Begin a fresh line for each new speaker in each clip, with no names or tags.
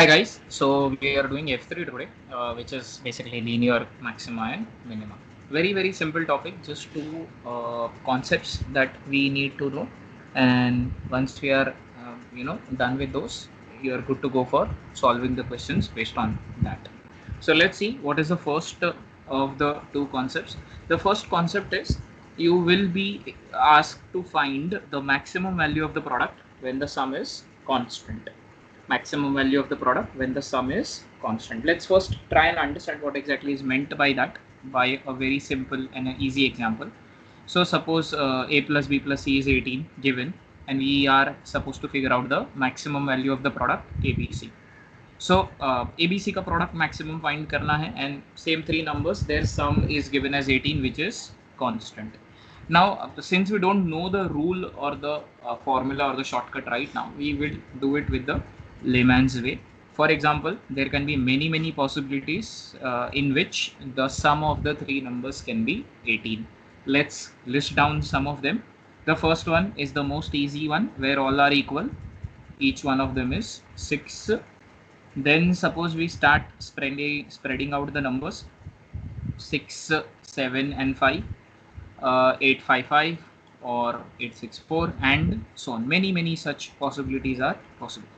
Hi guys, so we are doing F3 today, which is basically linear maxima and minima. Very simple topic, just two concepts that we need to know, and once we are done with those, you are good to go for solving the questions based on that. So let's see what is the first of the two concepts. The first concept is you will be asked to find the maximum value of the product when the sum is constant. Maximum value of the product when the sum is constant. Let's first try and understand what exactly is meant by that by a very simple and an easy example. So suppose a plus b plus c is 18 given, and we are supposed to figure out the maximum value of the product abc. So abc का product maximum find करना है, and same three numbers, their sum is given as 18, which is constant. Now since we don't know the rule or the formula or the shortcut right now, we will do it with the layman's way. For example, there can be many possibilities in which the sum of the three numbers can be 18. Let's list down some of them. The first one is the most easy one, where all are equal. Each one of them is 6. Then suppose we start spreading out the numbers: 6, 7 and 5, 855 or 864, and so on. Many such possibilities are possible.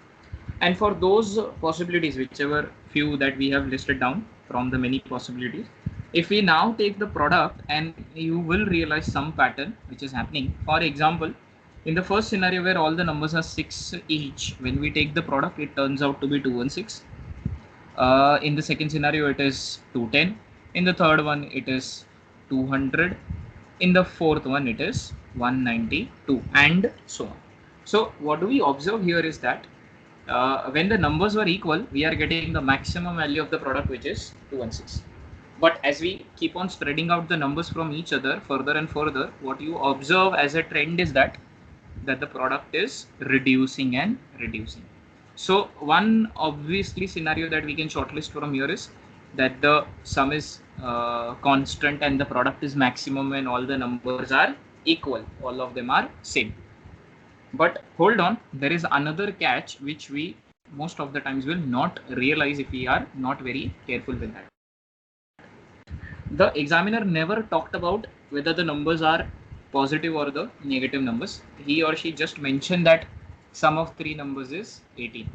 And for those possibilities, whichever few that we have listed down from the many possibilities, if we now take the product, and you will realize some pattern which is happening. For example, in the first scenario where all the numbers are 6 each, when we take the product, it turns out to be 216. In the second scenario, it is 210. In the third one, it is 200. In the fourth one, it is 192, and so on. So what do we observe here is that when the numbers were equal, we are getting the maximum value of the product, which is 216. But as we keep on spreading out the numbers from each other further and further, what you observe as a trend is that the product is reducing and reducing. So one obviously scenario that we can shortlist from here is that the sum is constant and the product is maximum when all the numbers are equal, all of them are same. But hold on, there is another catch which we most of the times will not realize if we are not very careful with that. The examiner never talked about whether the numbers are positive or the negative numbers. He or she just mentioned that sum of three numbers is 18.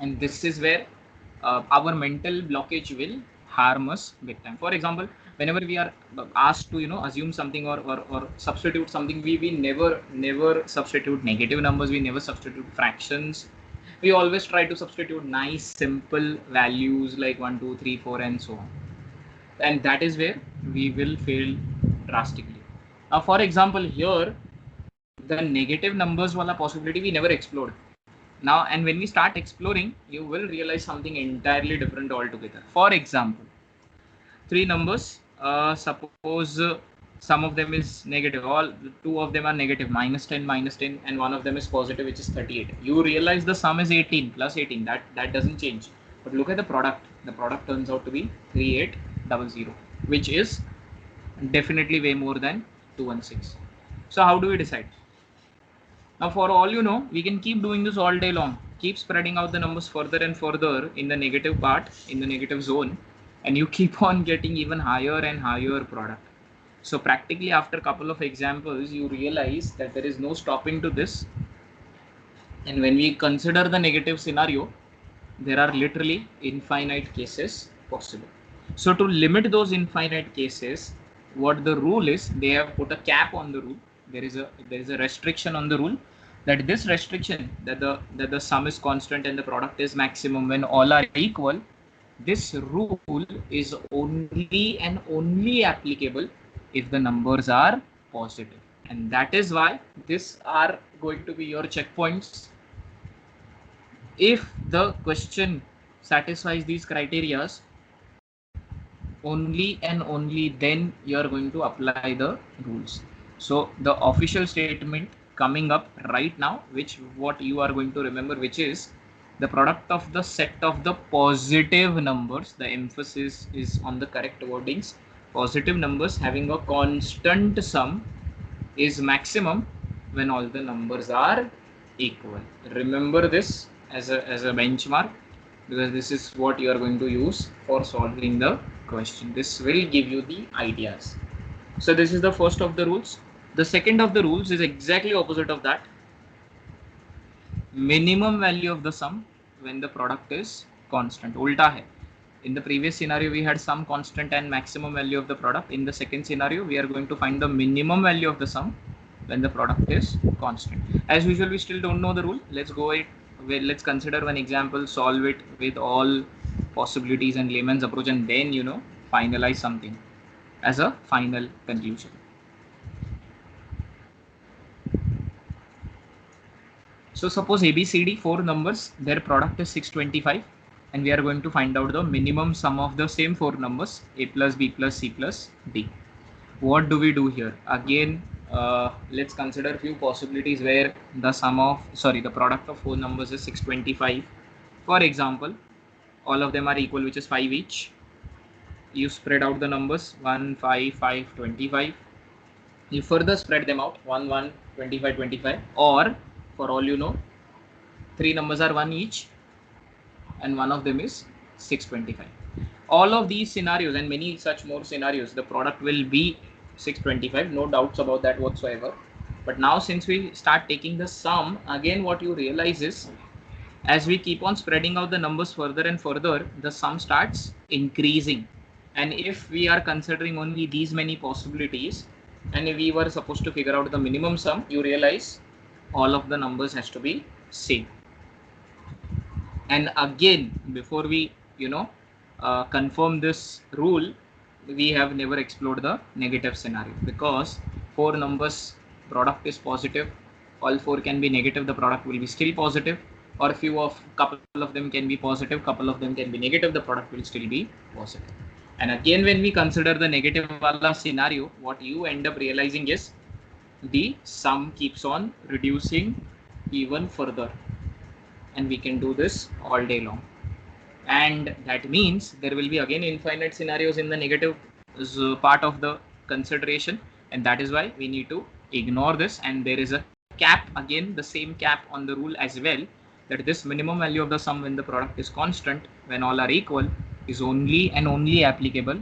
And this is where our mental blockage will harm us big time. For example, whenever we are asked to assume something or substitute something, we never substitute negative numbers, we never substitute fractions. We always try to substitute nice simple values like 1 2 3 4 and so on, and that is where we will fail drastically. Now for example, here the negative numbers wala possibility we never explored. Now, and when we start exploring, you will realize something entirely different altogether. For example, three numbers, suppose some of them is negative, all two of them are negative, -10 and one of them is positive, which is 38. You realize the sum is 18 plus 18, that doesn't change. But look at the product turns out to be 3800, which is definitely way more than 216. So how do we decide? Now for all you know, we can keep doing this all day long, keep spreading out the numbers further and further in the negative part, in the negative zone, and you keep on getting even higher and higher product. So practically after a couple of examples, you realize that there is no stopping to this. And when we consider the negative scenario, there are literally infinite cases possible. So to limit those infinite cases, what the rule is, they have put a cap on the rule. There is a restriction on the rule, that this restriction, that the sum is constant and the product is maximum when all are equal. This rule is only and only applicable if the numbers are positive, and that is why these are going to be your checkpoints. If the question satisfies these criteria, only and only then you are going to apply the rules. So the official statement coming up right now, which what you are going to remember, which is the product of the set of the positive numbers, the emphasis is on the correct wordings, positive numbers having a constant sum is maximum when all the numbers are equal. Remember this as a benchmark, because this is what you are going to use for solving the question. This will give you the ideas. So this is the first of the rules. The second of the rules is exactly opposite of that. Minimum value of the sum when the product is constant. Ulta hai. In the previous scenario, we had sum constant and maximum value of the product. In the second scenario, we are going to find the minimum value of the sum when the product is constant. As usual, we still don't know the rule. Let's consider one example, solve it with all possibilities and layman's approach, and then finalize something as a final conclusion. So suppose ABCD, 4 numbers, their product is 625, and we are going to find out the minimum sum of the same 4 numbers, A plus B plus C plus D. What do we do here? Again, let's consider a few possibilities where the product of 4 numbers is 625. For example, all of them are equal, which is 5 each. You spread out the numbers 1, 5, 5, 25. You further spread them out 1, 1, 25, 25, or for all you know, 3 numbers are 1 each and one of them is 625. All of these scenarios and many such more scenarios, the product will be 625, no doubts about that whatsoever. But now since we start taking the sum, again what you realize is, as we keep on spreading out the numbers further and further, the sum starts increasing. And if we are considering only these many possibilities, and if we were supposed to figure out the minimum sum, you realize all of the numbers has to be same. And again, before we confirm this rule, we have never explored the negative scenario, because 4 numbers product is positive, all 4 can be negative, the product will be still positive, or couple of them can be positive, couple of them can be negative, the product will still be positive. And again, when we consider the negative wala scenario, what you end up realizing is the sum keeps on reducing even further, and we can do this all day long. And that means there will be again infinite scenarios in the negative part of the consideration, and that is why we need to ignore this. And there is a cap, again the same cap on the rule as well, that this minimum value of the sum when the product is constant, when all are equal, is only and only applicable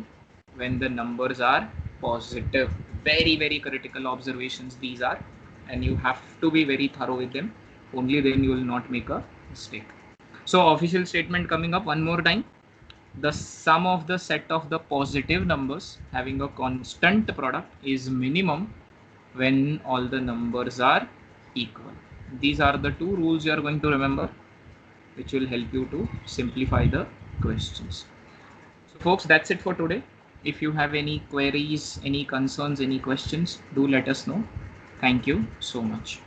when the numbers are positive. Very, very critical observations these are, and you have to be very thorough with them. Only then you will not make a mistake. So official statement coming up one more time. The sum of the set of the positive numbers having a constant product is minimum when all the numbers are equal. These are the 2 rules you are going to remember, which will help you to simplify the questions. So folks, that's it for today. If you have any queries, any concerns, any questions, do let us know. Thank you so much.